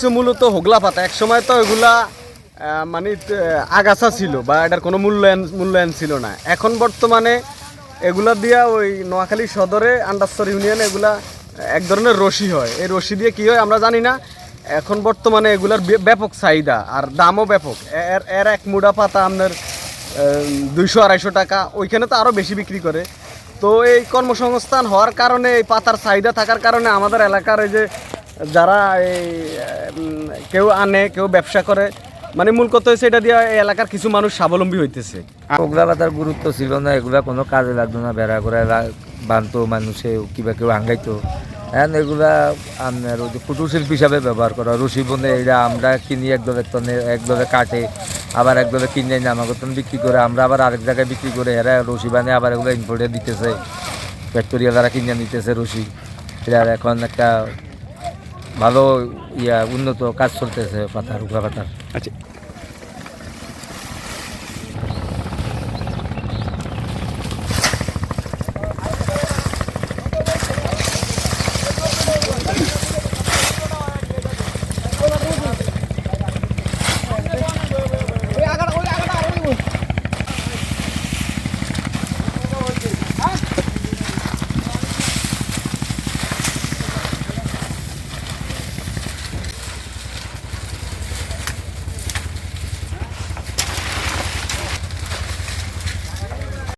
হচ্ছে মূলত হোগলা পাতা। এক সময় তো এগুলা মানে আগাছা ছিল বা এটার কোনো মূল্যায়ন ছিল না। এখন বর্তমানে এগুলা দিয়া ওই নোয়াখালী সদরে আন্ডারস্তর ইউনিয়নে এগুলা এক ধরনের রশি হয়। এই রশি দিয়ে কী হয় আমরা জানি না। এখন বর্তমানে এগুলার ব্যাপক চাহিদা আর দামও ব্যাপক। এর এক মুঠা পাতা আপনার 200-250 টাকা, ওইখানে তো আরও বেশি বিক্রি করে। তো এই কর্মসংস্থান হওয়ার কারণে, এই পাতার চাহিদা থাকার কারণে আমাদের এলাকার এই যে যারা এই কেউ আনে, কেউ ব্যবসা করে, মানে মূল কথা হচ্ছে এটা দিয়ে এই এলাকার কিছু মানুষ স্বাবলম্বী হইতেছে। ওগুলা পাতার গুরুত্ব ছিল না, এগুলা কোনো কাজে লাগতো না। বেড়া করে বানতো মানুষে, কিবা কেউ আঙ্গাইতো। এখন এগুলা আপনার ওই যে কুটুর শিল্পী হিসাবে ব্যবহার করা, রশি বনে এটা আমরা কিনি একদলে কাটে, আবার একদলে কিনে এনে আমাকে বিক্রি করে, আমরা আবার আরেক জায়গায় বিক্রি করে, এরা রশি বানে আবার এগুলো ইম্পোর্টে দিতেছে, ফ্যাক্টরিয়া দ্বারা কিনে নিতেছে রশি। এটা এখন একটা ভালো উন্নত কাজ চলতেছে পাতার, উগলা পাতার। আচ্ছা,